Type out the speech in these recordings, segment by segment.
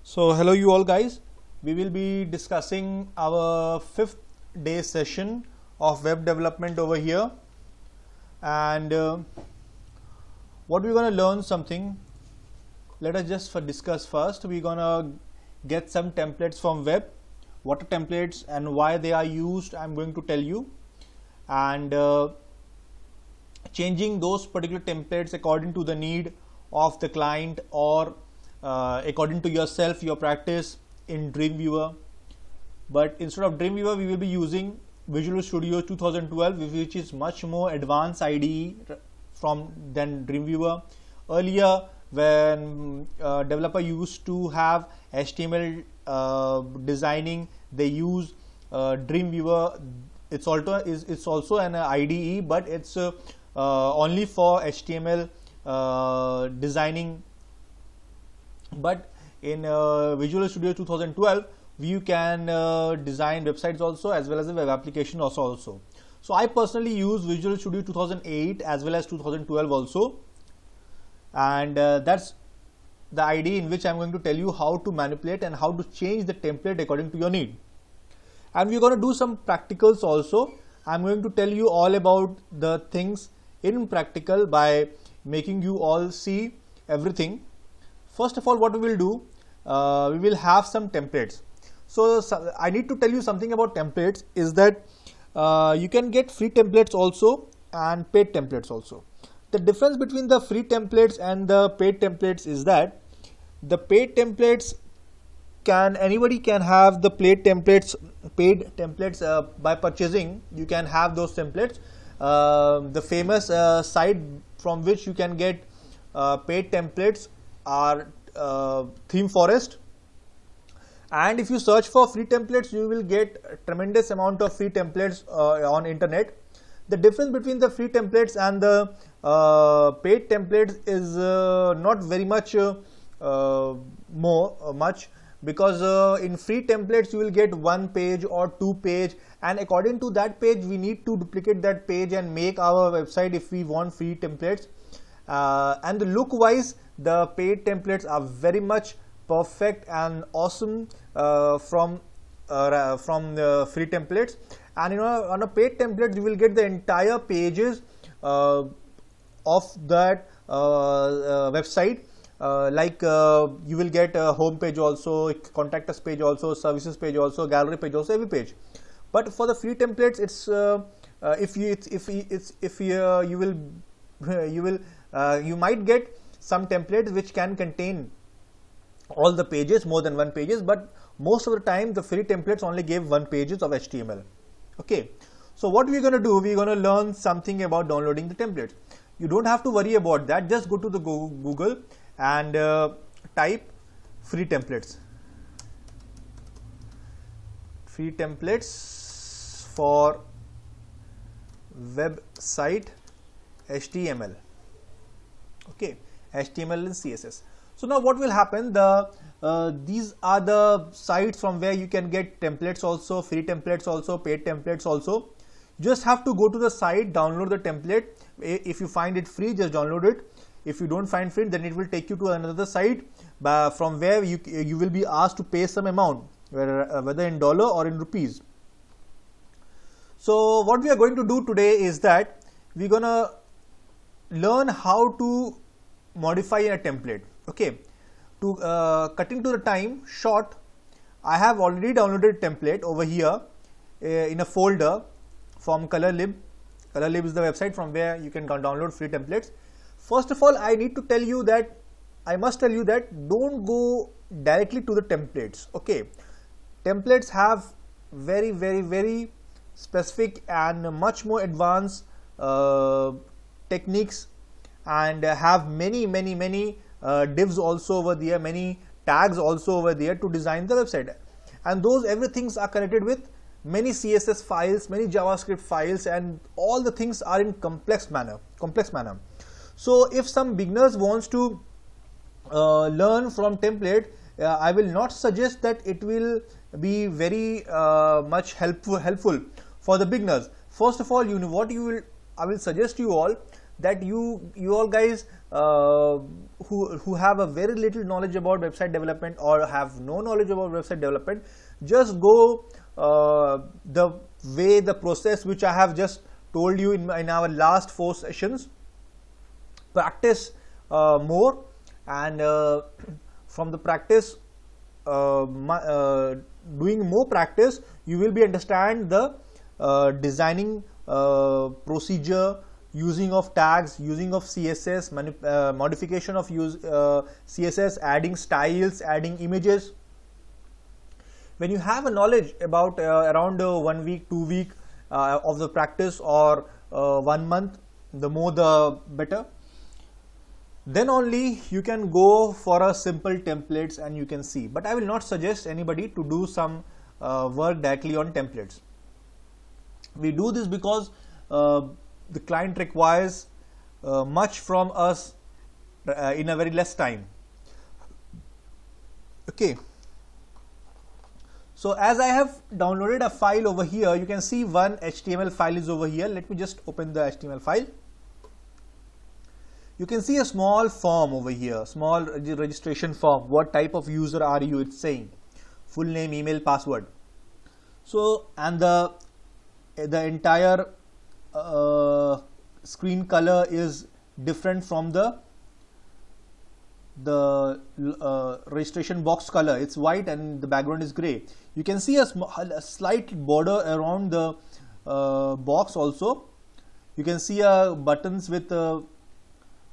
So hello you all guys, we will be discussing our 5th day session of web development over here, and what we're going to learn something. Let us just discuss first. We're going to get some templates from web. What are templates and why they are used, I'm going to tell you, and changing those particular templates according to the need of the client or according to yourself, your practice in Dreamweaver. But instead of Dreamweaver, we will be using Visual Studio 2012, which is much more advanced IDE than Dreamweaver. Earlier, when developer used to have HTML designing, they use Dreamweaver. It's also an IDE, but it's only for HTML designing. But in Visual Studio 2012, you can design websites also as well as a web application also. So I personally use Visual Studio 2008 as well as 2012 also, and that's the idea in which I'm going to tell you how to manipulate and how to change the template according to your need. And we're going to do some practicals also. I'm going to tell you all about the things in practical by making you all see everything. First of all, what we will do, we will have some templates. So I need to tell you something about templates is that you can get free templates also and paid templates also. The difference between the free templates and the paid templates is that the paid templates anybody can have the paid templates by purchasing. You can have those templates. The famous site from which you can get paid templates are ThemeForest, and if you search for free templates, you will get a tremendous amount of free templates on internet. The difference between the free templates and the paid templates is not very much much, because in free templates you will get 1 page or 2 page, and according to that page we need to duplicate that page and make our website if we want free templates. And the look wise, the paid templates are very much perfect and awesome from the free templates. And on a paid template you will get the entire pages of that website, like you will get a home page also, contact us page also, services page also, gallery page also, every page. But for the free templates, it's you might get some templates which can contain all the pages, more than 1 pages, but most of the time the free templates only give 1 pages of HTML. Okay, so what we're going to do, we're going to learn something about downloading the templates. You don't have to worry about that. Just go to the Google and type free templates for website HTML. Okay, HTML and CSS. So now what will happen, these are the sites from where you can get templates also, free templates also, paid templates also. You just have to go to the site, download the template. If you find it free, just download it. If you don't find free, then it will take you to another site from where you will be asked to pay some amount, whether in dollar or in rupees. So what we are going to do today is that we're gonna learn how to modify a template. Okay, to cutting to the time short, I have already downloaded a template over here in a folder from ColorLib. ColorLib is the website from where you can download free templates. First of all, I must tell you that don't go directly to the templates. Okay, templates have very, very, very specific and much more advanced techniques, and have many divs also over there, many tags also over there to design the website, and those everything are connected with many CSS files, many JavaScript files, and all the things are in complex manner. So if some beginners wants to learn from template, I will not suggest that it will be very much helpful for the beginners. First of all, I will suggest you all that you all guys who have a very little knowledge about website development or have no knowledge about website development, just go the process which I have just told you in our last 4 sessions. Practice more, and from the practice, doing more practice, you will be understand the designing procedure, using of tags, using of CSS, modification of CSS, adding styles, adding images. When you have a knowledge about around 1 week, 2 week of the practice, or 1 month, the more the better, then only you can go for a simple templates and you can see. But I will not suggest anybody to do some work directly on templates. We do this because the client requires much from us in a very less time. Okay. So as I have downloaded a file over here, you can see one HTML file is over here. Let me just open the HTML file. You can see a small form over here, small registration form. What type of user are you? It's saying full name, email, password. So, and the entire screen color is different from the registration box color. It's white and the background is gray. You can see a slight border around the box also. You can see buttons with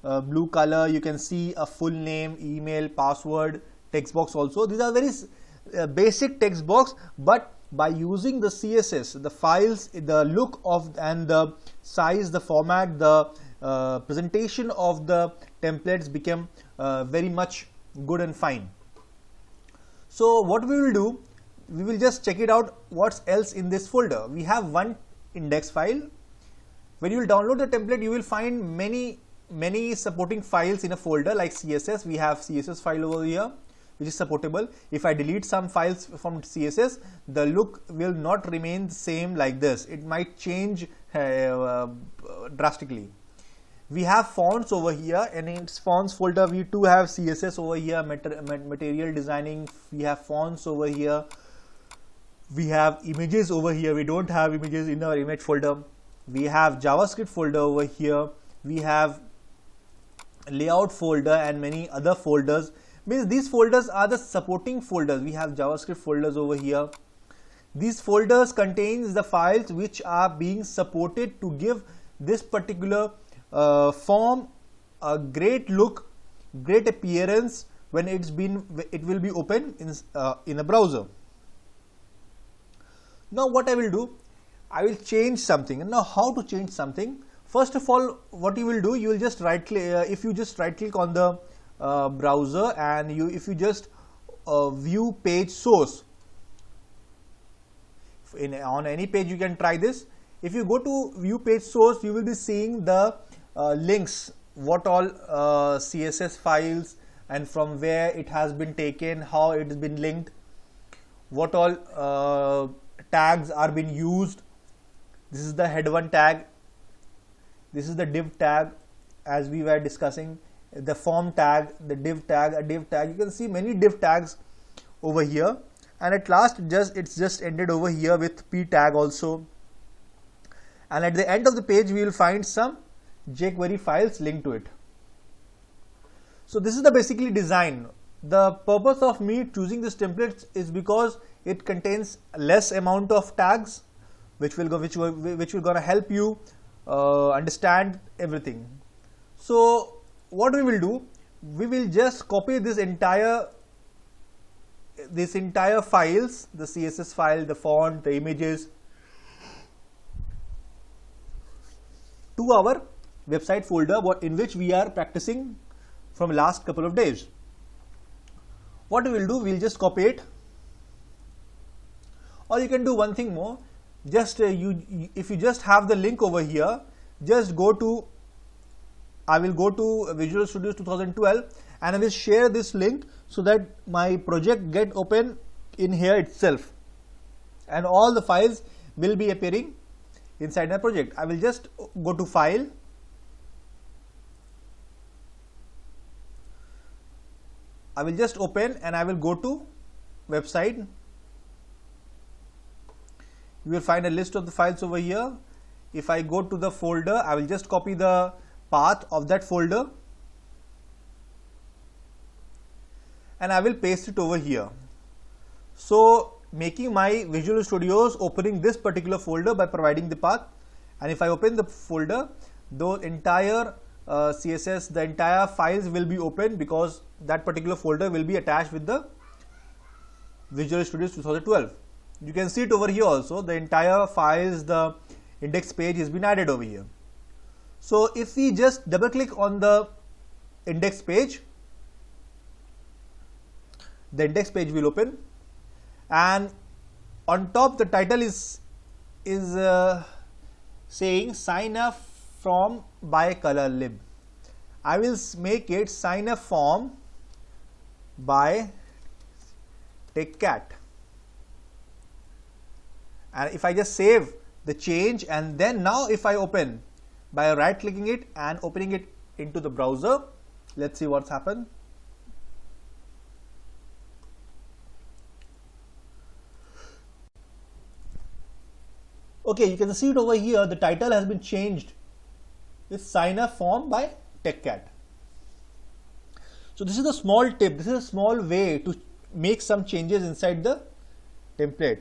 blue color. You can see a full name, email, password, text box also. These are very basic text box, but by using the CSS, the files, the look of and the size, the format, the presentation of the templates became very much good and fine. So what we will do, we will just check it out what's else in this folder. We have one index file. When you will download the template, you will find many supporting files in a folder like CSS. We have CSS file over here which is supportable. If I delete some files from CSS, the look will not remain the same like this. It might change drastically. We have fonts over here, and in its fonts folder we too have CSS over here, material designing. We have fonts over here. We have images over here. We don't have images in our image folder. We have JavaScript folder over here. We have layout folder and many other folders. Means these folders are the supporting folders. We have JavaScript folders over here. These folders contains the files which are being supported to give this particular form a great look, great appearance when it will be open in a browser. Now what I will do, I will change something. And now how to change something? First of all, what you will do, you will just right click. If you just right click on the browser, and if you just view page source, on any page you can try this. If you go to view page source, you will be seeing the links, what all CSS files and from where it has been taken, how it has been linked, what all tags are being used. This is the head1 tag. This is the div tag, as we were discussing, the form tag, the div tag, a div tag. You can see many div tags over here, and at last it's just ended over here with p tag also. And at the end of the page we will find some jQuery files linked to it. So this is the basically design. The purpose of me choosing this template is because it contains less amount of tags, which will gonna help you understand everything. So what we will do, we will just copy this entire files, the CSS file, the font, the images, to our website folder in which we are practicing from last couple of days. What we will do, we will just copy it, or you can do one thing more. Just if you just have the link over here, just go to, I will go to Visual Studio 2012 and I will share this link so that my project get open in here itself, and all the files will be appearing inside my project. I will just go to File, I will just open and I will go to website. You will find a list of the files over here. If I go to the folder, I will just copy the path of that folder and I will paste it over here. So making my Visual Studios opening this particular folder by providing the path, and if I open the folder, the entire CSS, the entire files will be open because that particular folder will be attached with the Visual Studios 2012. You can see it over here also, the entire files, the index page has been added over here. So if we just double click on the index page, the index page will open, and on top the title is saying sign up from by ColorLib. I will make it sign up form by TechCat, and if I just save the change, and then now if I open by right clicking it and opening it into the browser, let's see what's happened. Okay, you can see it over here, the title has been changed with sign up form by TechCat. So this is a small tip, this is a small way to make some changes inside the template.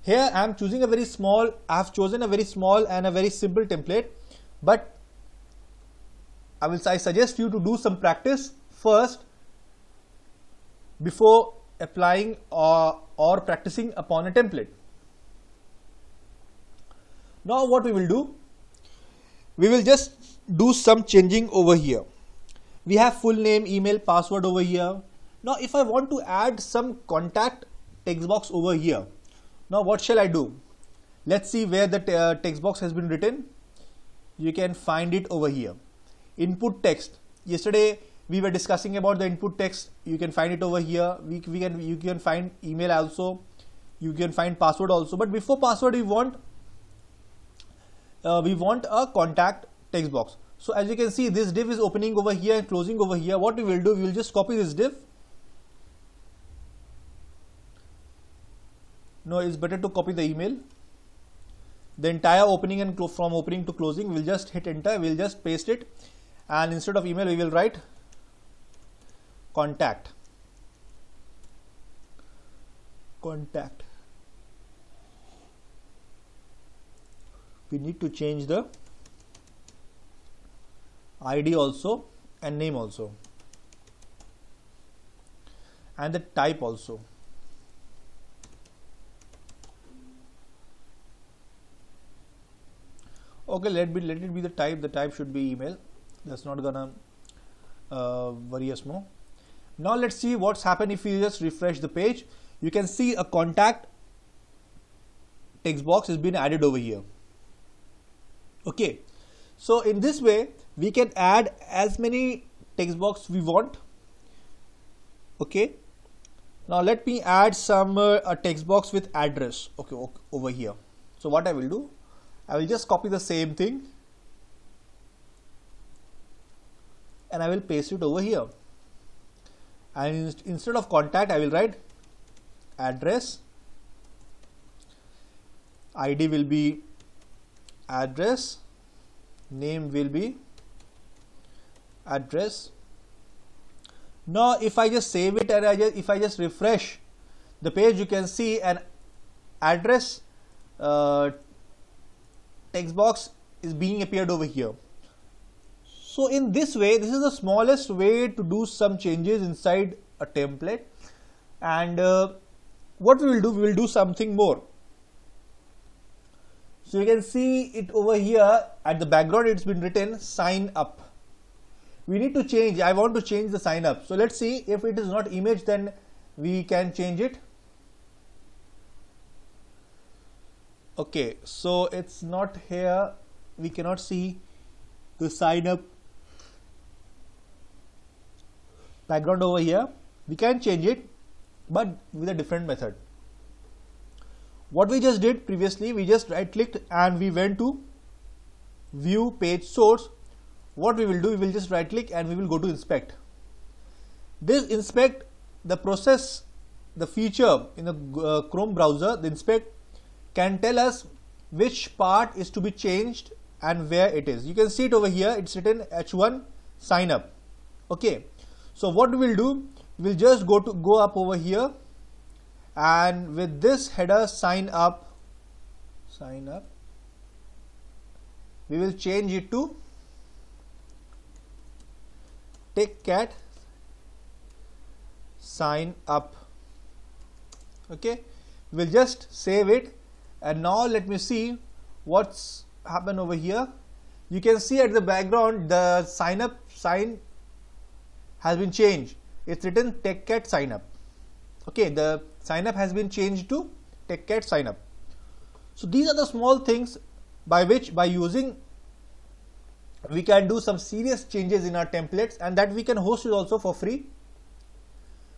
Here I am choosing a very small, I have chosen a very small and a very simple template, but I suggest you to do some practice first before applying or practicing upon a template. Now what we will do, we will just do some changing over here. We have full name, email, password over here. Now if I want to add some contact text box over here, now what shall I do? Let's see where the text box has been written. You can find it over here. Input text. Yesterday we were discussing about the input text. You can find it over here. You can find email also. You can find password also. But before password, we want a contact text box. So as you can see, this div is opening over here and closing over here. What we will do, we will just copy this div. No, it's better to copy the email. The entire opening and from opening to closing, we'll just hit enter, we'll just paste it, and instead of email we will write contact. We need to change the ID also and name also, and the type also. Okay, let it be the type. The type should be email. That's not gonna worry us more. Now let's see what's happened if we just refresh the page. You can see a contact text box has been added over here. Okay, so in this way we can add as many text box we want. Okay, now let me add some a text box with address. Okay, over here. So what I will do, I will just copy the same thing and I will paste it over here, and instead of contact I will write address. ID will be address, name will be address. Now if I just save it and if I just refresh the page, you can see an address text box is being appeared over here. So in this way, this is the smallest way to do some changes inside a template. And what we will do, we will do something more. So you can see it over here at the background, it's been written sign up. We need to change, I want to change the sign up. So let's see, if it is not image, then we can change it. Okay, so it's not here, we cannot see the sign up background over here. We can change it, but with a different method. What we just did previously, we just right clicked and we went to view page source. What we will do, we will just right click and we will go to inspect. This inspect, the process, the feature in the Chrome browser, the inspect can tell us which part is to be changed and where it is. You can see it over here, it's written H1 sign up. Okay, so what we will do, we'll just go up over here, and with this header sign up, we will change it to TechCat sign up. Okay, we'll just save it, and now let me see what's happened over here. You can see at the background the sign has been changed. It's written TechCat sign up. Okay, the sign up has been changed to TechCat sign up. So these are the small things by which, by using, we can do some serious changes in our templates, and that we can host it also for free,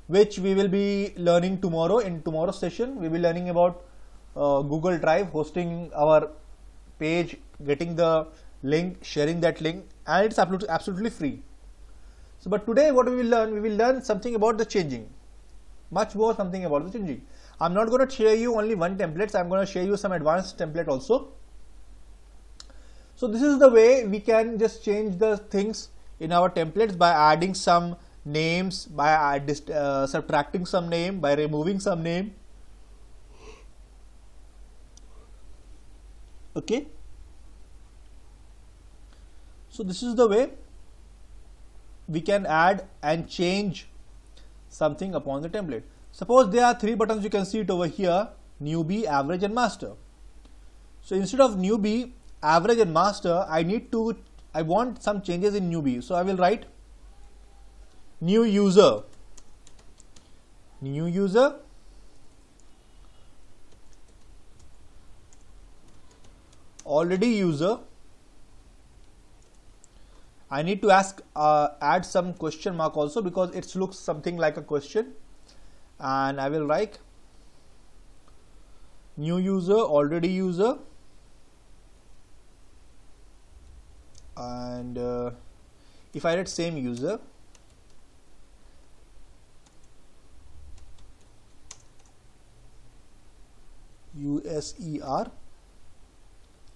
which we will be learning tomorrow. In tomorrow's session, we will be learning about Google Drive, hosting our page, getting the link, sharing that link, and it's absolutely free. So, but today what we will learn something about the changing, much more something about the changing. I'm not going to share you only one template, I'm going to share you some advanced template also. So this is the way we can just change the things in our templates by adding some names, by subtracting some name, by removing some name. Okay, so this is the way we can add and change something upon the template. Suppose there are 3 buttons, you can see it over here: newbie, average and master. So instead of newbie, average and master, I want some changes in newbie. So I will write new user, already user. I need to add some question mark also, because it looks something like a question, and I will write new user, already user, and if I write same user, USER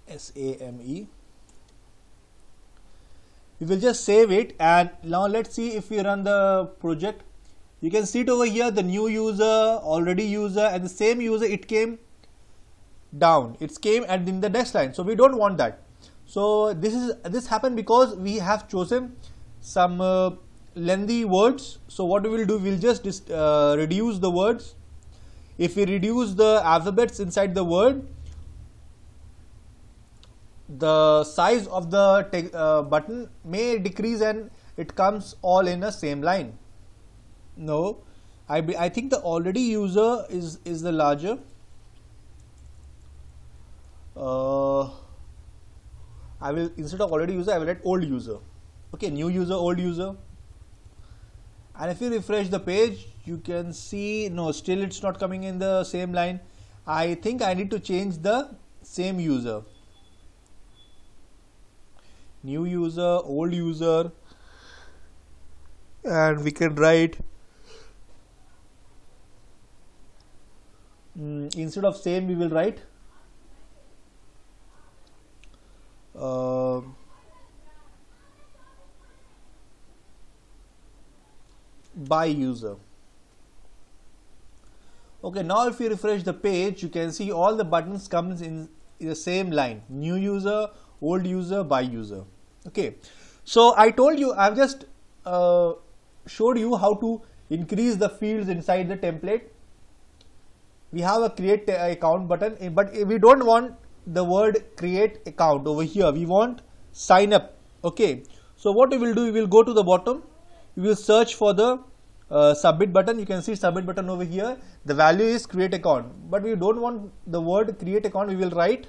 SAME. We will just save it, and now let's see if we run the project. You can see it over here, the new user, already user, and the same user, it came down, it came and in the next line. So we don't want that. So this happened because we have chosen some lengthy words. So what we will do, we'll just reduce the words. If we reduce the alphabets inside the word, the size of the button may decrease and it comes all in a same line. No, I think the already user is the larger. I will, instead of already user, I will write old user. Okay, new user, old user. And if you refresh the page, you can see, no, still it's not coming in the same line. I think I need to change the same user. New user, old user, and we can write, instead of same, we will write by user. Okay, now if you refresh the page, you can see all the buttons comes in the same line: new user, old user, by user. Okay, so I told you, I've just showed you how to increase the fields inside the template. We have a create account button, but we don't want the word create account over here. We want sign up. Okay, so what we will do, we will go to the bottom, we will search for the submit button. You can see submit button over here. The value is create account, but we don't want the word create account. We will write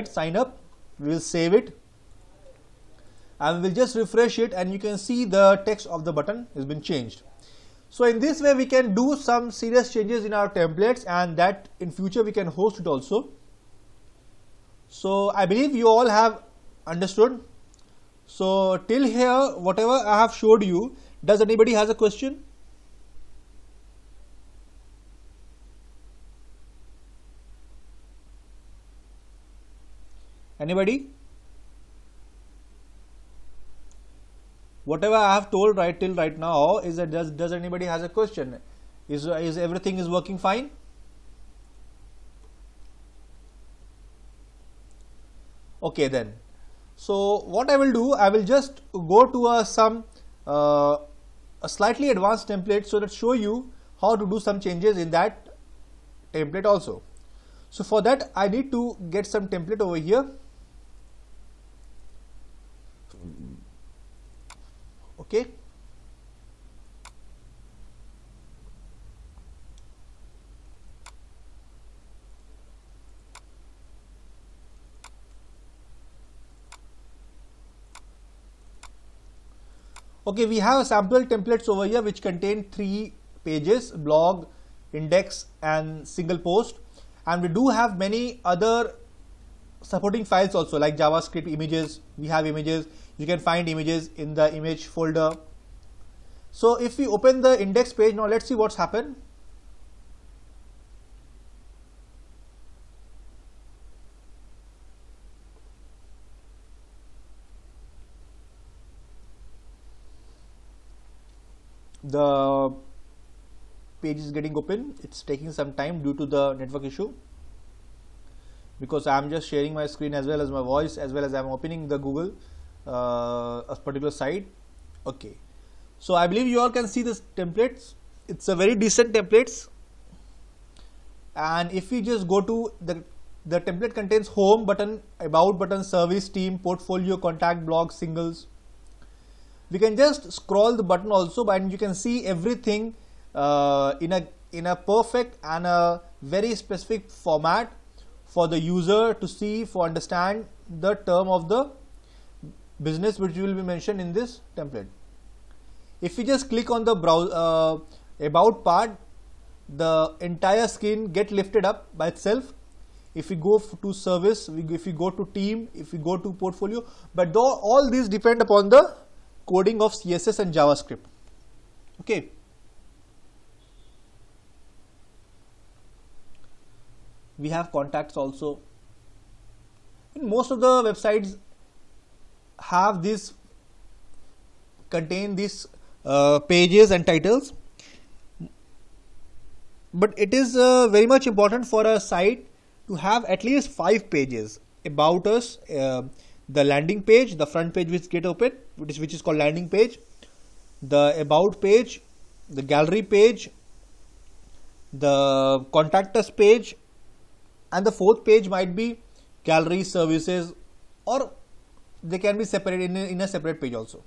sign up. We will save it, and we will just refresh it, and you can see the text of the button has been changed. So in this way, we can do some serious changes in our templates, and that in future we can host it also. So I believe you all have understood. So till here, whatever I have showed you, does anybody has a question? Anybody? Whatever I have told right till right now, is that does anybody has a question? Is everything is working fine? Okay then. So what I will do, I will just go to a slightly advanced template so that show you how to do some changes in that template also. So for that I need to get some template over here. Okay. Okay, we have a sample templates over here which contain 3 pages: blog, index and single post. And we do have many other supporting files also, like JavaScript, images. We have images. You can find images in the image folder. So if we open the index page now, let's see what's happened. The page is getting open. It's taking some time due to the network issue, because I'm just sharing my screen as well as my voice, as well as I'm opening the Google a particular site. Okay, so I believe you all can see this templates. It's a very decent templates. And if we just go to the template contains home button, about button, service, team, portfolio, contact, blog, singles. We can just scroll the button also, but you can see everything in a perfect and a very specific format for the user to see, for understand the term of the business which will be mentioned in this template. If we just click on the browse about part, the entire screen get lifted up by itself. If we go to service, if we go to team, if we go to portfolio, but though all these depend upon the coding of CSS and JavaScript. Okay. We have contacts also. And most of the websites have this, contain these pages and titles. But it is very much important for a site to have at least 5 pages: about us, the landing page, the front page which get open, which is called landing page, the about page, the gallery page, the contact us page, and the 4th page might be gallery, services, or they can be separated in a separate page also.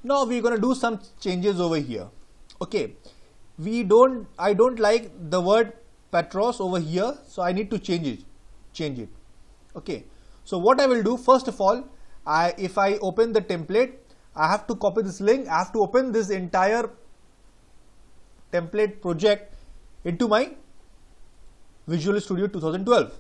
Now we're going to do some changes over here. Okay, I don't like the word Patros over here, so I need to change it. Okay, so what I will do, first of all, if I open the template, I have to copy this link. I have to open this entire template project into my Visual Studio 2012.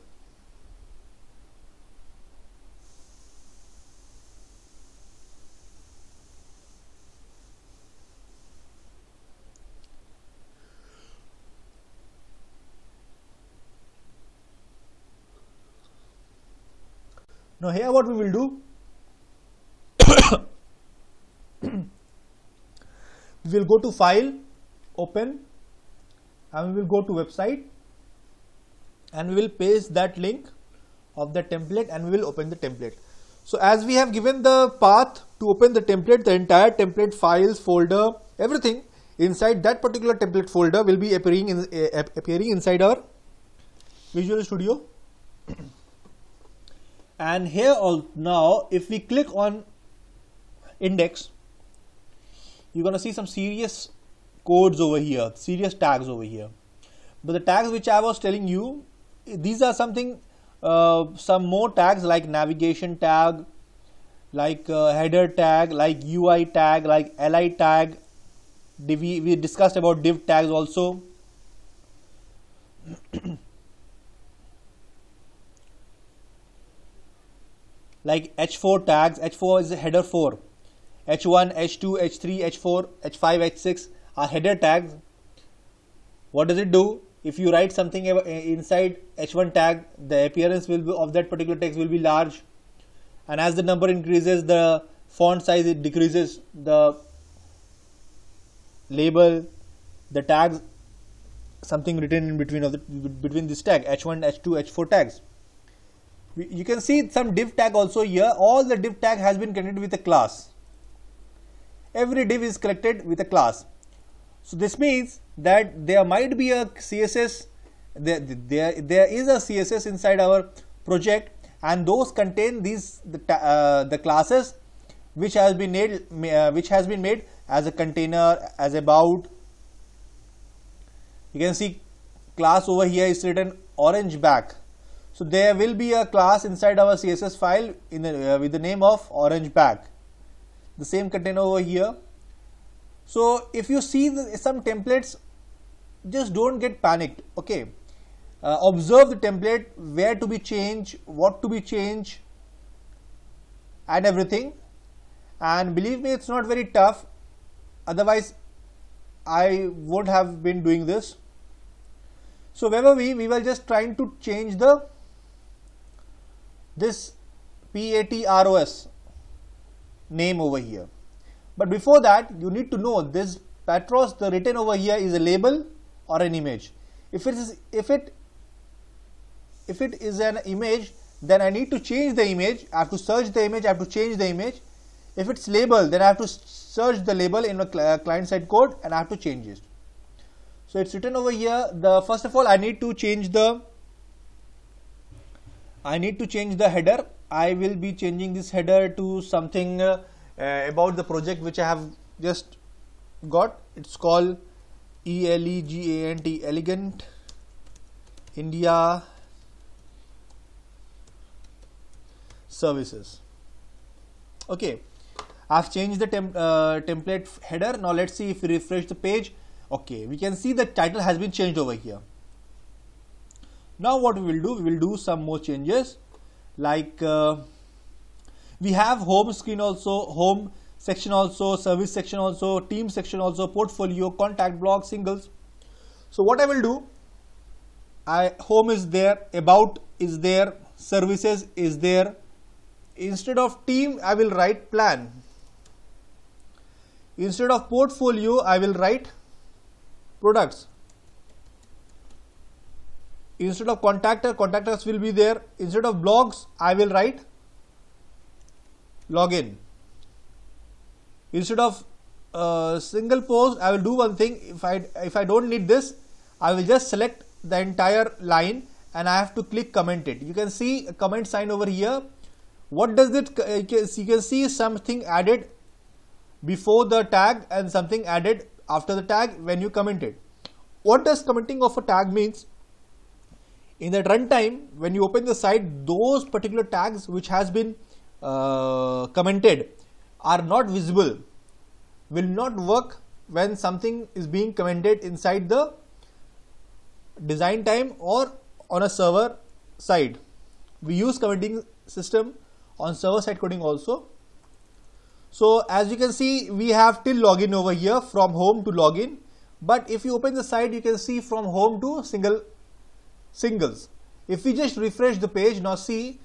Now here what we will do, we will go to file, open, and we will go to website, and we will paste that link of the template, and we will open the template. So as we have given the path to open the template, the entire template files, folder, everything inside that particular template folder will be appearing inside our Visual Studio. And here now, if we click on index, you're going to see some serious codes over here, serious tags over here. But the tags which I was telling you, these are something, some more tags like navigation tag, like header tag, like UI tag, like li tag. We discussed about div tags also. like H4 tags. H4 is header 4. H1, H2, H3, H4, H5, H6 are header tags. What does it do? If you write something inside H1 tag, the appearance will be of that particular text will be large, and as the number increases, the font size it decreases. The label, the tags, something written in between of the between this tag H1, H2, H4 tags. You can see some div tag also here. All the div tag has been connected with a class. Every div is collected with a class. So this means that there might be a CSS, there is a CSS inside our project, and those contain these the classes which has been made as a container, as about. You can see class over here is written orange back. So there will be a class inside our CSS file in the, with the name of orange back. The same container over here. So if you see some templates, just don't get panicked. Okay, observe the template, where to be changed, what to be changed, and everything. And believe me, it's not very tough. Otherwise, I would have been doing this. So wherever we were just trying to change this PATROS name over here. But before that, you need to know this Patros, the written over here, is a label or an image. If it is an image, then I need to change the image. I have to search the image. I have to change the image. If it's label, then I have to search the label in a client side code and I have to change it. So it's written over here. First of all, I need to change the header. I will be changing this header to something about the project which I have just got. It's called ELEGANT, Elegant India Services. Okay, I've changed the template header. Now let's see if we refresh the page. Okay, we can see the title has been changed over here. Now what we will do, we will do some more changes, like we have home screen also, home section also, service section also, team section also, portfolio, contact, blog, singles. So what I will do, home is there, about is there, services is there. Instead of team, I will write plan. Instead of portfolio, I will write products. Instead of contactors will be there. Instead of blogs, I will write login. Instead of single post, I will do one thing. If I don't need this, I will just select the entire line and I have to click comment it. You can see a comment sign over here. What does it? You can see something added before the tag and something added after the tag when you comment it. What does commenting of a tag means? In that runtime, when you open the site, those particular tags which has been commented are not visible, will not work when something is being commented inside the design time or on a server side. We use commenting system on server side coding also. So as you can see, we have till login over here, from home to login. But if you open the site, you can see from home to singles. If we just refresh the page, now see,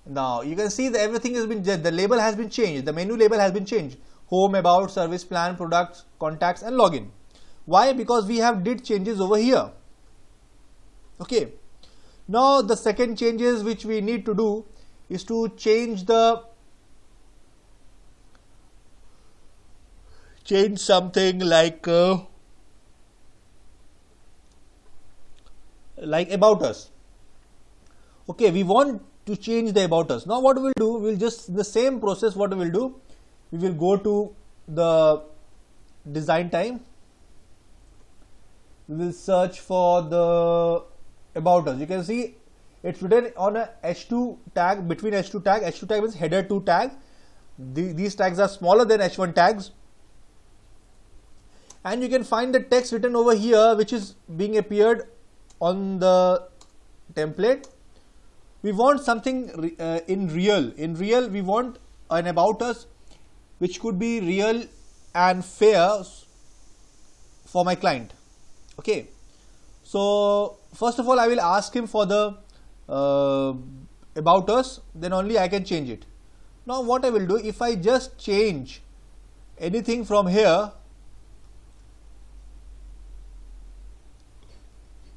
now you can see that everything has been, the label has been changed, the menu label has been changed. Home, about, service, plan, products, contacts and login. Why? Because we have did changes over here. Okay. Now the second changes which we need to do is to change something like about us. Okay, we want to change the about us. Now what we will do, we will just the same process. What we will do, we will go to the design time. We will search for the about us. You can see it's written on a H2 tag, between H2 tag. H2 tag means header 2 tag. These tags are smaller than H1 tags. And you can find the text written over here which is being appeared on the template. we want something in real. In real, we want an about us which could be real and fair for my client. Okay, so first of all I will ask him for the about us, then only I can change it. Now what I will do, if I just change anything from here,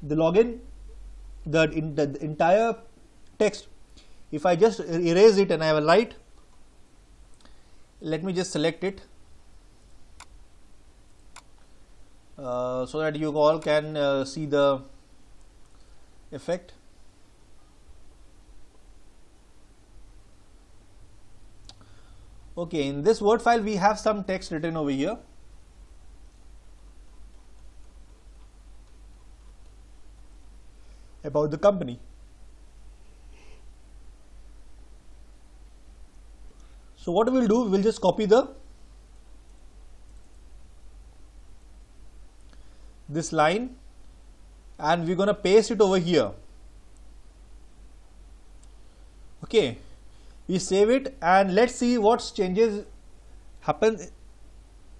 the login, the entire text, if I just erase it and I will write, let me just select it so that you all can see the effect. Okay, in this Word file we have some text written over here. About the company. So what we will do, we will just copy this line and we're going to paste it over here. Okay, we save it and let's see what changes happen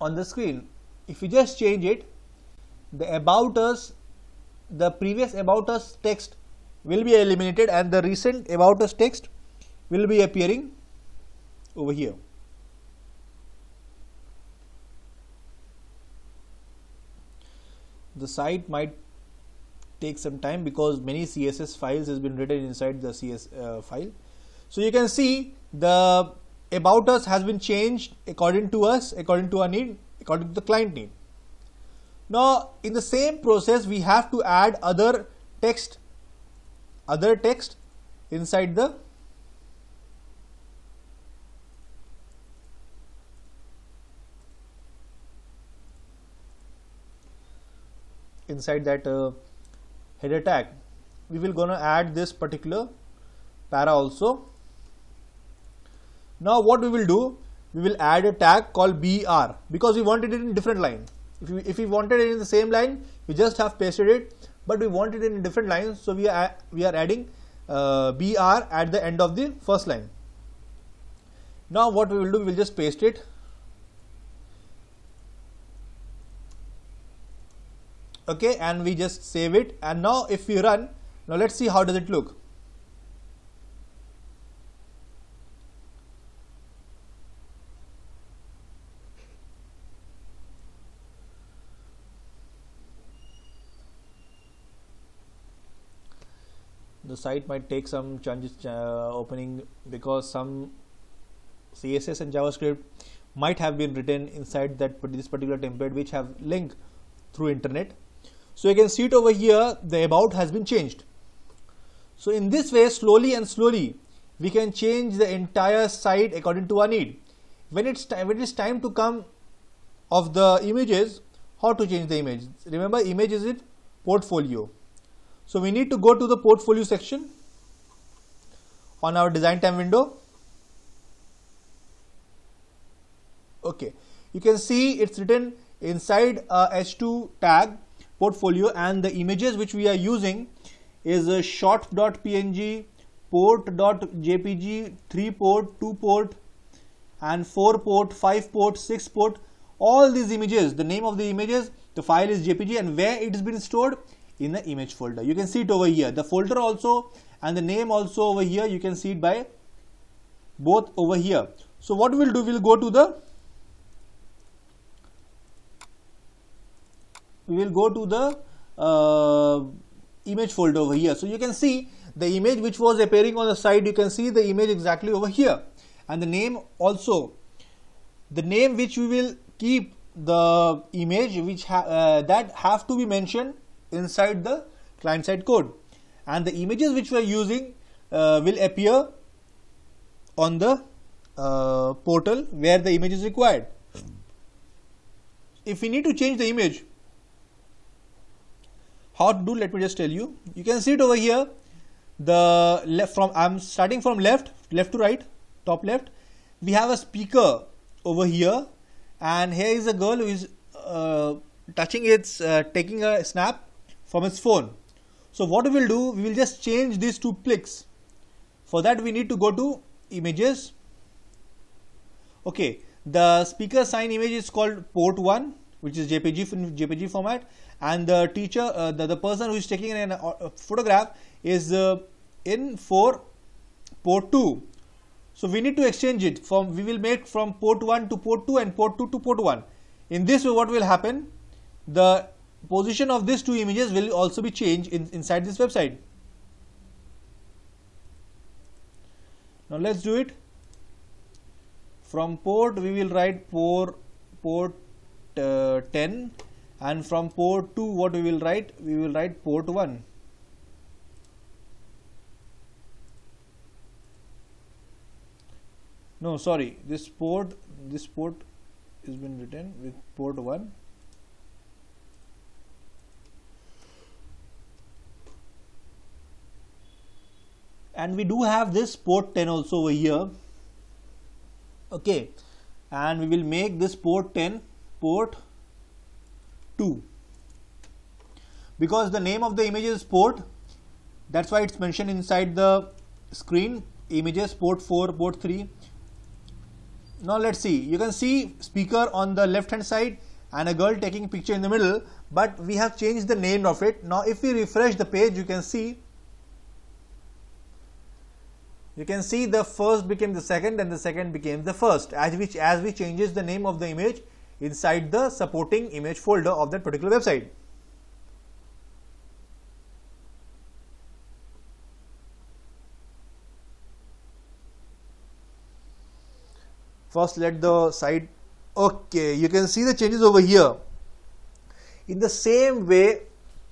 on the screen. If we just change it, the about us, the previous about us text will be eliminated and the recent about us text will be appearing over here. The site might take some time because many CSS files has been written inside the CSS file. So you can see the about us has been changed according to us, according to our need, according to the client need. Now in the same process we have to add other text inside that header tag. We will gonna add this particular para also. Now what we will do, we will add a tag called BR because we wanted it in different line. If we wanted it in the same line, we just have pasted it, but we wanted it in different lines, so we are adding BR at the end of the first line. Now what we will do, we will just paste it. Okay, and we just save it, and now if we run, now let's see how does it look. The site might take some changes opening because some CSS and JavaScript might have been written inside this particular template which have link through internet. So you can see it over here, the about has been changed. So in this way, slowly and slowly, we can change the entire site according to our need. When it is time to come of the images, how to change the image? Remember, image is it portfolio. So we need to go to the portfolio section on our design time window. Okay, you can see it's written inside a H2 tag portfolio, and the images which we are using is a shot.png, port.jpg, 3 port, 2 port and 4 port, 5 port, 6 port. All these images, the name of the images, the file is JPG, and where it has been stored in the image folder. You can see it over here, the folder also and the name also over here. You can see it by both over here. So what we will do, we will go to the image folder over here. So you can see the image which was appearing on the side, you can see the image exactly over here, and the name also, the name which we will keep the image which that have to be mentioned inside the client side code, and the images which we are using will appear on the portal where the image is required. If we need to change the image, how to do, let me just tell you. You can see it over here, the left from, I'm starting from left to right, top left. We have a speaker over here, and here is a girl who is touching its taking a snap from its phone. So what we will do, we will just change these two pics. For that we need to go to images. Okay, the speaker sign image is called port 1, which is JPG format, and the teacher, the person who is taking a photograph is in for port 2. So we need to exchange it from, we will make from port 1 to port 2 and port 2 to port 1. In this way what will happen, the position of these two images will also be changed inside this website. Now let's do it. From port we will write port 10, and from port 2 what we will write? We will write port 1. No, sorry, this port has been written with port 1. And we do have this port 10 also over here. Okay, and we will make this port 10 port 2, because the name of the image is port, that's why it's mentioned inside the screen, images port 4, port 3. Now let's see, you can see speaker on the left hand side and a girl taking a picture in the middle, but we have changed the name of it. Now if we refresh the page, you can see the first became the second and the second became the first, as we changes the name of the image inside the supporting image folder of that particular website. First let the site, okay, you can see the changes over here. In the same way,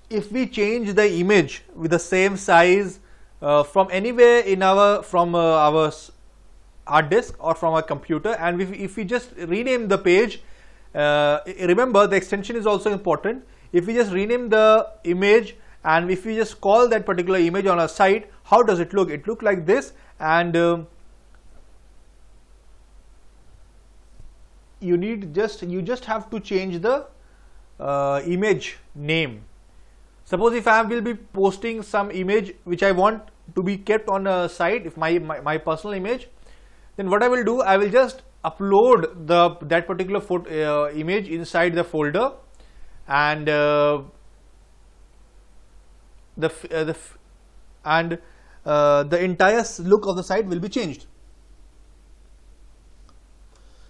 if we change the image with the same size from anywhere in our hard disk or from our computer, and if we just rename the page, remember the extension is also important. If we just rename the image and if we just call that particular image on our site, how does it look? It look like this, and you just have to change the image name. Suppose if I will be posting some image which I want to be kept on a site, if my personal image, then what I will do, I will just upload that particular image inside the folder, and the entire look of the site will be changed.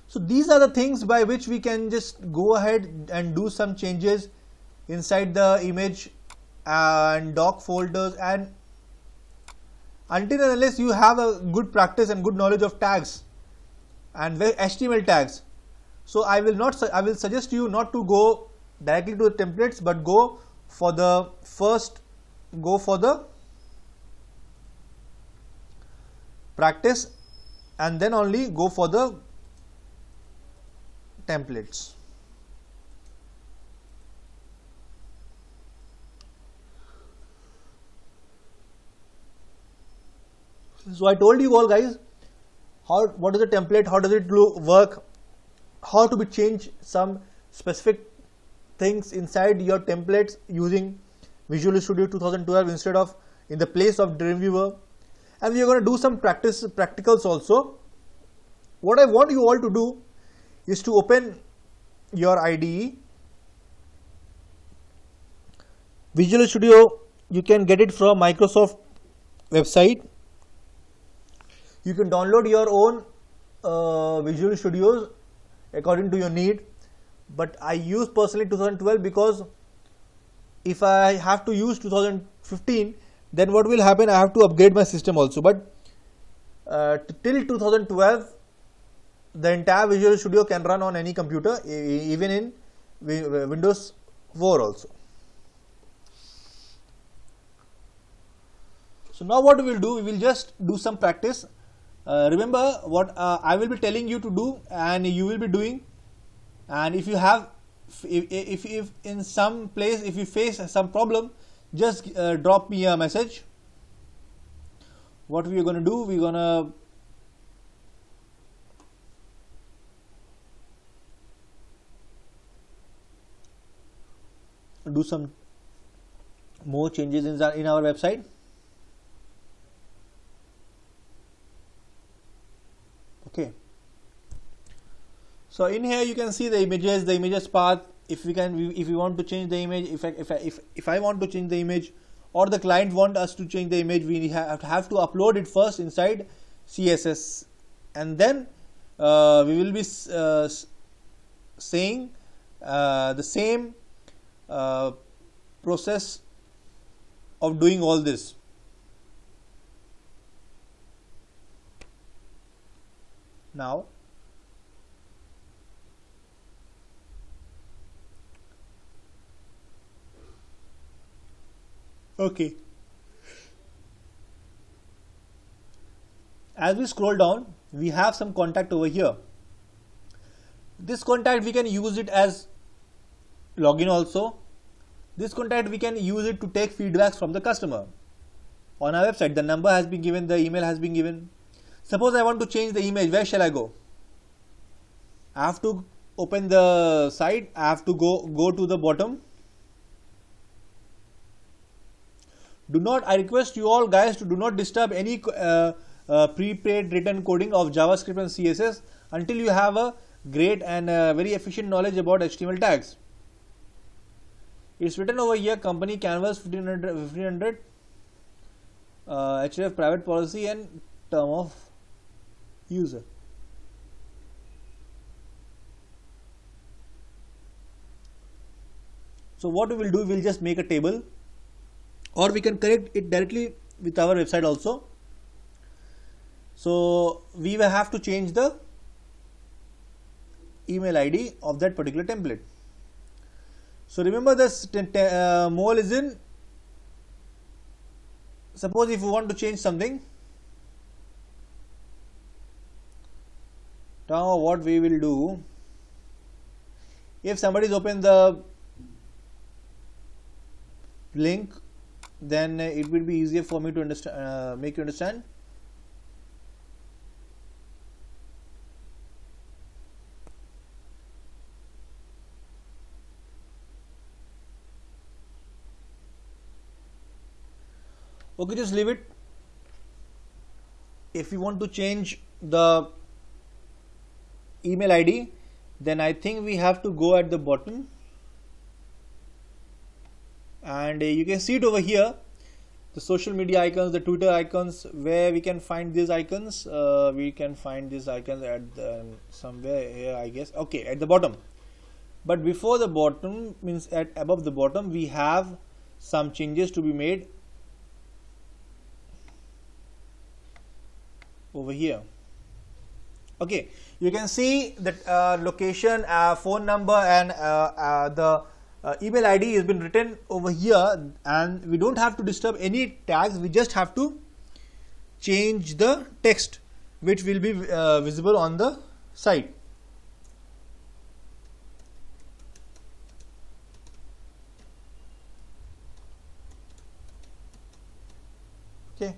So these are the things by which we can just go ahead and do some changes inside the image and doc folders, and until and unless you have a good practice and good knowledge of tags and HTML tags. So I will suggest you not to go directly to the templates, but go for the practice and then only go for the templates. So I told you all guys what is a template, how does it work, how to be change some specific things inside your templates using Visual Studio 2012 instead of in the place of Dreamweaver, and we are going to do some practicals also. What I want you all to do is to open your IDE. Visual Studio, you can get it from Microsoft website. You can download your own Visual Studios according to your need, but I use personally 2012 because if I have to use 2015, then what will happen, I have to upgrade my system also. But till 2012 the entire Visual Studio can run on any computer, even in Windows 4 also. So now what we will do, we will just do some practice. Remember what I will be telling you to do, and you will be doing. And if you have, if in some place, if you face some problem, just drop me a message. What we are going to do, we are going to do some more changes in our website. So in here you can see the images path. If we want to change the image, if I want to change the image, or the client want us to change the image, we have to upload it first inside CSS, and then we will be saying the same process of doing all this. Now okay, as we scroll down, we have some contact over here. This contact we can use it as login also. This contact we can use it to take feedbacks from the customer. On our website, the number has been given, the email has been given. Suppose I want to change the image, where shall I go? I have to open the site, I have to go to the bottom. I request you all guys to do not disturb any prepaid written coding of JavaScript and CSS until you have a great and very efficient knowledge about HTML tags. It's written over here, company canvas 1500 href private policy and term of user. So what we will do, we will just make a table, or we can connect it directly with our website also. So we will have to change the email ID of that particular template. So remember this mole is in, suppose if you want to change something, now what we will do, if somebody is open the link, then it will be easier for me to understand, make you understand. Okay, just leave it. If you want to change the email ID, then I think we have to go at the bottom, and you can see it over here, the social media icons, the Twitter icons, where we can find these icons. We can find these icons at somewhere here, I guess. Okay, at the bottom. But before the bottom, means at above the bottom, we have some changes to be made over here. Okay, you can see that location, phone number, and the email ID has been written over here, and we don't have to disturb any tags. We just have to change the text which will be visible on the site. Okay,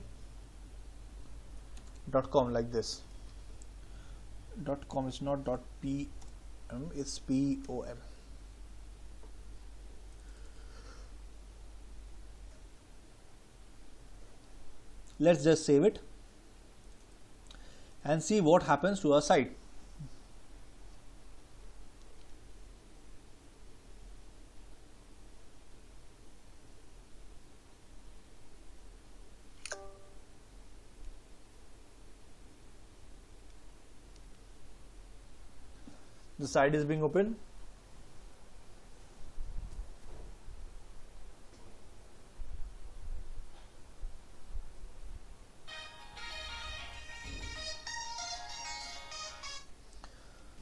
.com like this. .com is not .pm, it's .pom. Let's just save it and see what happens to our site. The site is being opened.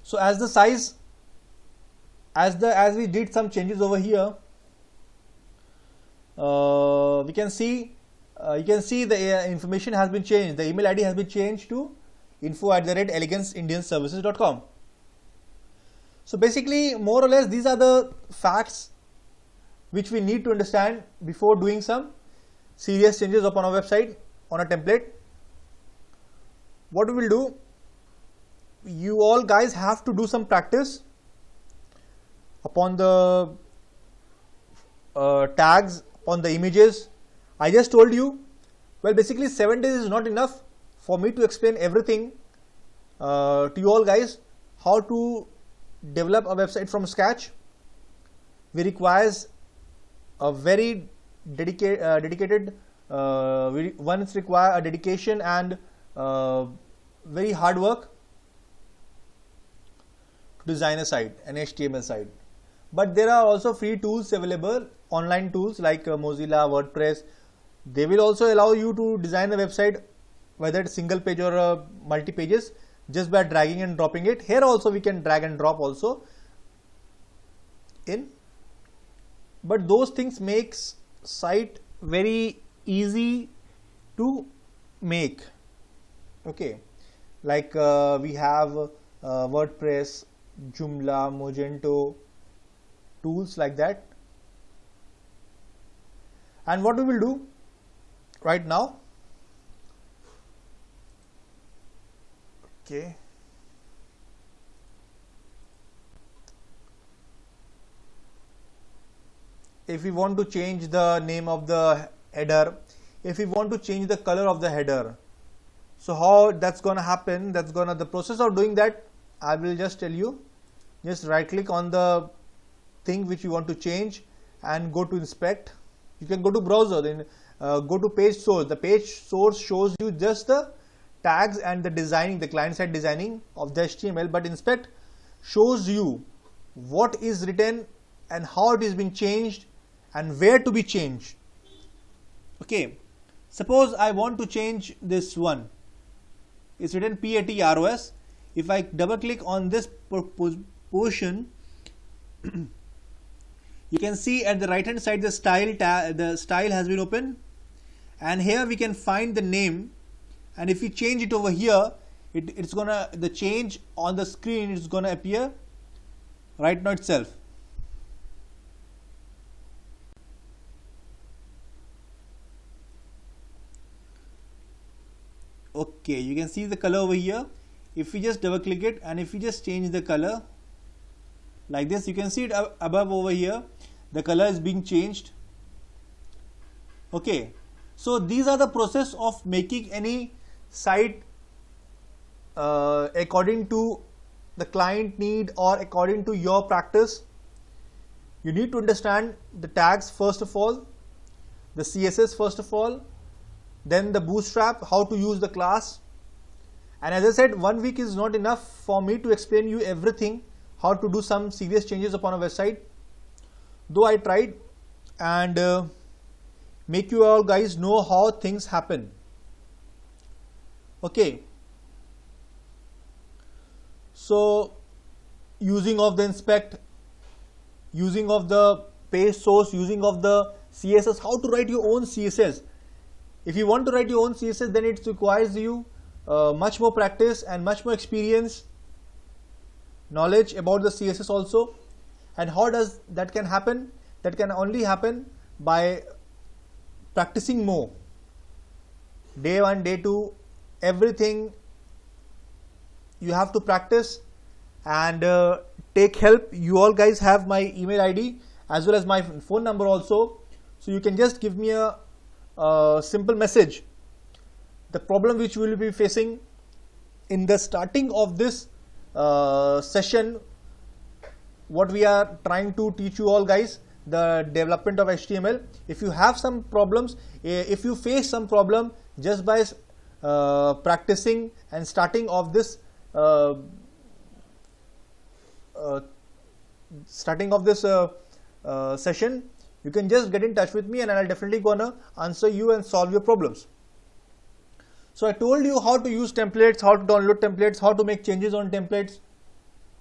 So as the size, as we did some changes over here, we can see you can see the information has been changed. The email ID has been changed to info@elegance-indian-services.com. So basically, more or less, these are the facts which we need to understand before doing some serious changes upon our website on a template. What we will do, you all guys have to do some practice upon the tags, on the images. I just told you, well, basically 7 days is not enough for me to explain everything to you all guys, how to develop a website from scratch, we requires a very dedicated once require a dedication and very hard work to design a site, an HTML site. But there are also free tools available, online tools like Mozilla, WordPress. They will also allow you to design a website, whether it's single page or multi pages, just by dragging and dropping it. Here also we can drag and drop also in, but those things makes site very easy to make. Okay, like we have WordPress, Joomla, Magento, tools like that. And what we will do right now, okay, if we want to change the name of the header, if we want to change the color of the header, so how that's gonna happen, the process of doing that I will just tell you. Just right click on the thing which you want to change and go to inspect. You can go to browser, then go to page source. The page source shows you just the tags and the designing, the client side designing of the HTML, but inspect shows you what is written and how it is being changed and where to be changed. Okay, suppose I want to change this one. It's written PATROS. If I double click on this portion, you can see at the right hand side the style has been open, and here we can find the name, and if we change it over here, it's gonna, the change on the screen is gonna appear right now itself. Okay, you can see the color over here. If we just double click it and if we just change the color like this, you can see it above over here, the color is being changed. Okay, so these are the process of making any site according to the client need or according to your practice. You need to understand the tags first of all, the CSS first of all, then the Bootstrap, how to use the class. And as I said, 1 week is not enough for me to explain you everything, how to do some serious changes upon a website, though I tried and make you all guys know how things happen. Okay, so using of the inspect, using of the page source, using of the CSS, how to write your own CSS. If you want to write your own CSS, then it requires you much more practice and much more experience, knowledge about the CSS also. And how does that can happen? That can only happen by practicing more. Day 1, day 2, everything you have to practice and take help. You all guys have my email ID as well as my phone number also, so you can just give me a simple message. The problem which we will be facing in the starting of this session, what we are trying to teach you all guys, the development of HTML. If you have some problems, if you face some problem just by practicing and starting of this session, you can just get in touch with me and I'll definitely gonna answer you and solve your problems. So I told you how to use templates, how to download templates, how to make changes on templates.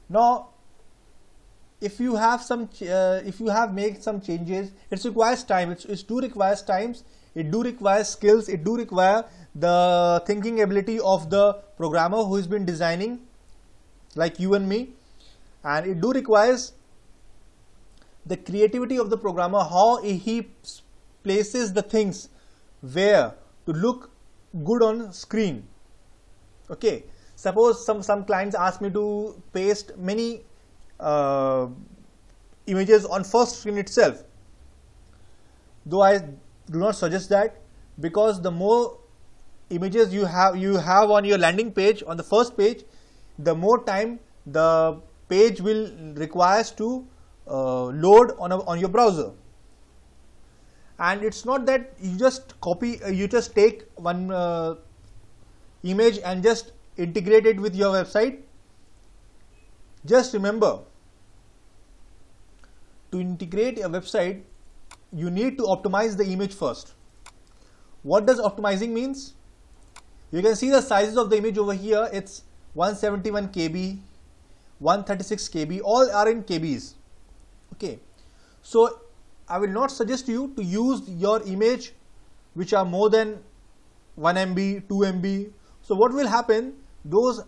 Now, if you have made some changes, it requires time. It do requires times. It do require skills. It do require the thinking ability of the programmer who has been designing, like you and me, and it do requires the creativity of the programmer, how he places the things where to look good on screen. Okay, suppose some clients ask me to paste many images on first screen itself, though I do not suggest that, because the more images you have on your landing page, on the first page, the more time the page will requires to load on your browser. And it's not that you just copy, you just take one image and just integrate it with your website. Just remember, to integrate a website, you need to optimize the image first. What does optimizing means? You can see the sizes of the image over here. It's 171 KB, 136 KB, all are in KBs. Okay, so I will not suggest you to use your image which are more than 1 MB, 2 MB. So what will happen? Those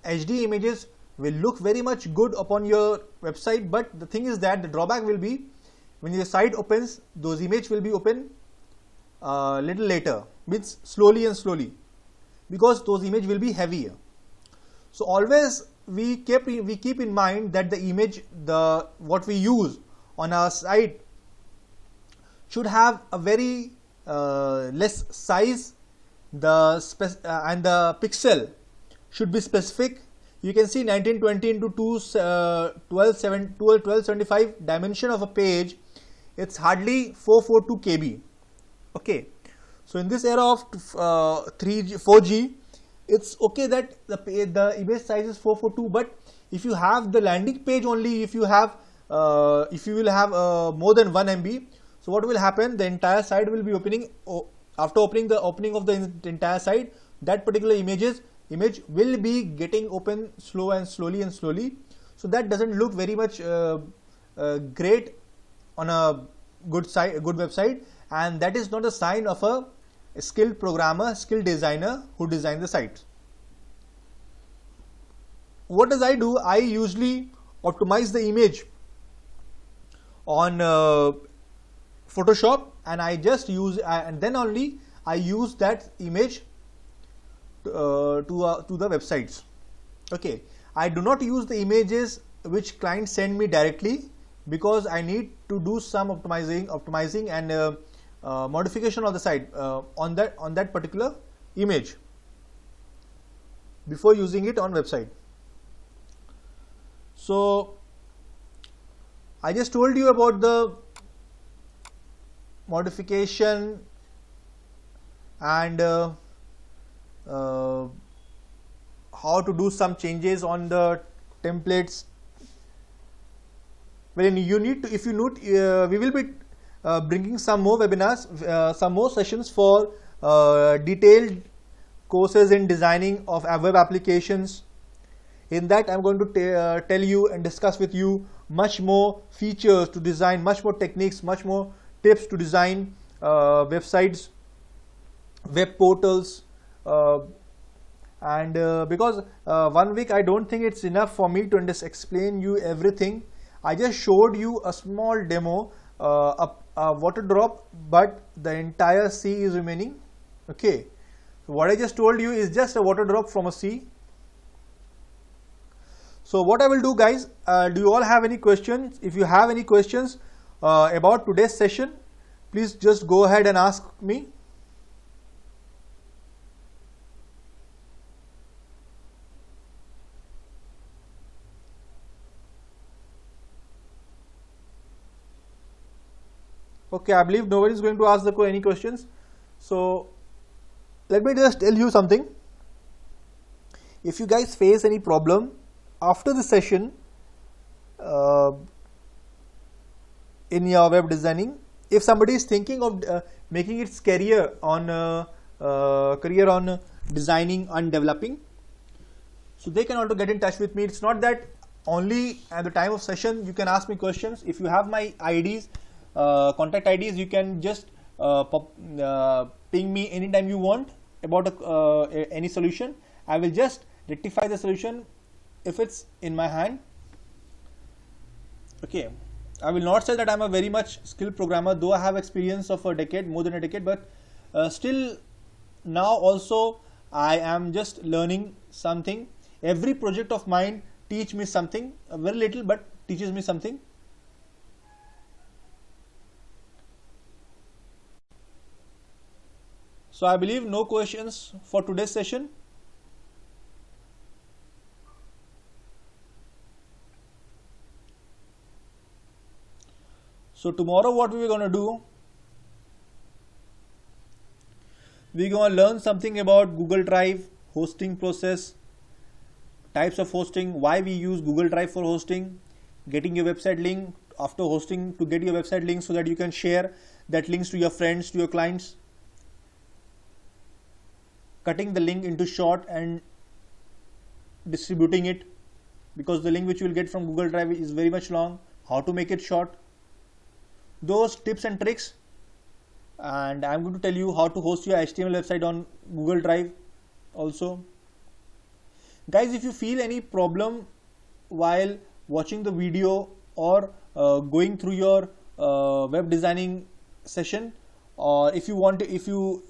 HD images will look very much good upon your website, but the thing is that the drawback will be when your site opens, those images will be open little later, means slowly and slowly, because those images will be heavier. So always we keep in mind that the image, what we use on our site should have a very less size, and the pixel should be specific. You can see 1920 into 1275 dimension of a page. It's hardly 442 KB. Okay, so in this era of 3G, 4G, it's okay that the image size is 442. But if you have the landing page only, if you will have more than 1 MB, so what will happen? The entire site will be opening. After opening of the entire site, that particular image will be getting open slowly. So that doesn't look very much great on a good website, and that is not a sign of a skilled programmer, skilled designer who designed the site. What does I do? I usually optimize the image on Photoshop, and I just use and then only I use that image to the websites. Okay, I do not use the images which clients send me directly, because I need to do some optimizing and modification of the site on that particular image before using it on website. So I just told you about the modification and how to do some changes on the templates. When you need to, if you need, we will be bringing some more webinars, some more sessions for detailed courses in designing of web applications. In that, I'm going to tell you and discuss with you much more features to design, much more techniques, much more tips to design websites, web portals, and because 1 week I don't think it's enough for me to explain you everything. I just showed you a small demo, a water drop, but the entire sea is remaining. Okay, so what I just told you is just a water drop from a sea. So what I will do, guys, do you all have any questions? If you have any questions about today's session, please just go ahead and ask me. Okay, I believe nobody is going to ask any questions. So let me just tell you something. If you guys face any problem after the session in your web designing, if somebody is thinking of making its career on designing and developing, so they can also get in touch with me. It's not that only at the time of session you can ask me questions. If you have my IDs, contact IDs, you can just ping me anytime you want about any solution. I will just rectify the solution if it's in my hand. Okay, I will not say that I'm a very much skilled programmer, though I have experience of a decade, more than a decade, but still now also I am just learning something. Every project of mine teach me something, very little, but teaches me something. So I believe no questions for today's session. So tomorrow what we're going to do, we're going to learn something about Google Drive, hosting process, types of hosting, why we use Google Drive for hosting, getting your website link after hosting, to get your website link so that you can share that links to your friends, to your clients, cutting the link into short and distributing it, because the link which you will get from Google Drive is very much long, how to make it short, those tips and tricks. And I'm going to tell you how to host your HTML website on Google Drive also. Guys, if you feel any problem while watching the video or going through your web designing session, or if you want to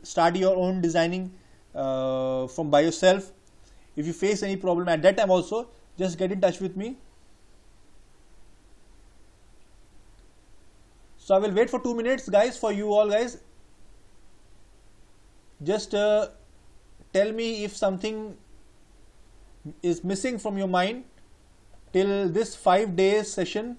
start your own designing from by yourself, if you face any problem at that time also, just get in touch with me. So I will wait for 2 minutes, guys, for you all, guys. Just tell me if something is missing from your mind till this 5 days session.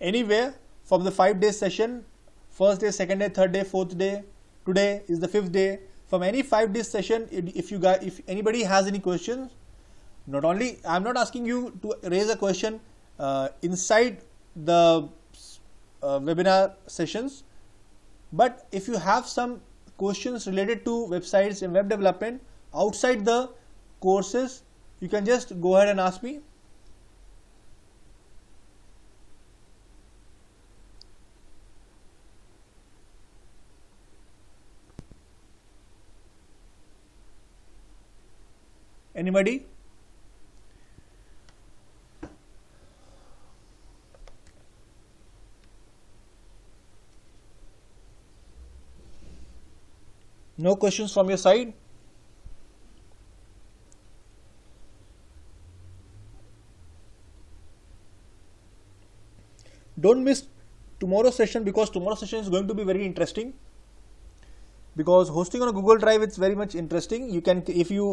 Anywhere from the 5 days session, first day, second day, third day, fourth day, today is the 5th day. From any 5 days session, if anybody has any questions, not only I'm not asking you to raise a question inside the webinar sessions, but if you have some questions related to websites and web development outside the courses, you can just go ahead and ask me. Anybody? No questions from your side? Don't miss tomorrow's session, because tomorrow's session is going to be very interesting. Because hosting on a Google Drive, it's very much interesting. You can,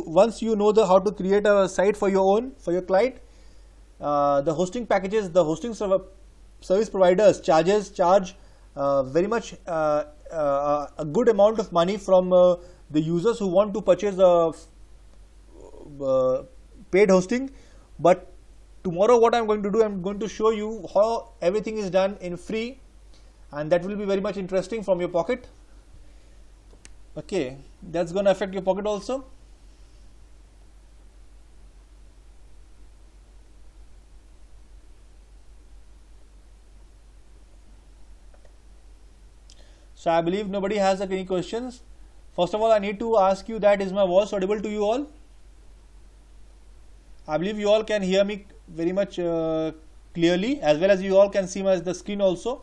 once you know how to create a site for your own, for your client, the hosting packages, the hosting service providers charge very much a good amount of money from the users who want to purchase paid hosting. But tomorrow what I'm going to do, I'm going to show you how everything is done in free, and that will be very much interesting from your pocket. Okay, that's going to affect your pocket also. So I believe nobody has any questions. First of all, I need to ask you that, is my voice audible to you all? I believe you all can hear me very much clearly, as well as you all can see the screen also.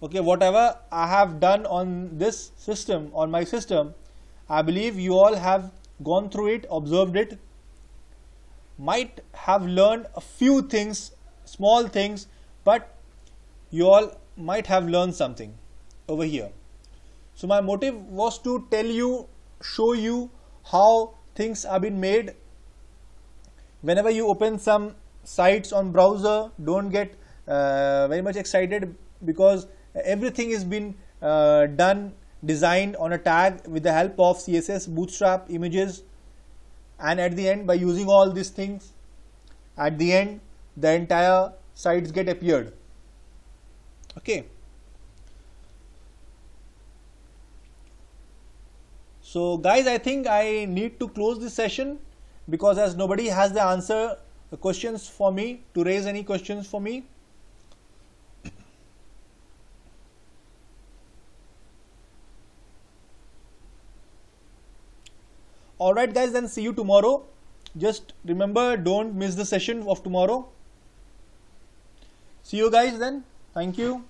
Okay, whatever I have done on this system, on my system, I believe you all have gone through it, observed it, might have learned a few things, small things, but you all might have learned something over here. So my motive was to tell you, show you how things have been made. Whenever you open some sites on browser, don't get very much excited, because everything has been designed on a tag with the help of CSS, Bootstrap, images, and at the end, by using all these things, at the end the entire sites get appeared. Okay. So guys, I think I need to close this session, because as nobody has the questions for me, to raise any questions for me. Alright guys, then see you tomorrow. Just remember, don't miss the session of tomorrow. See you guys then. Thank you.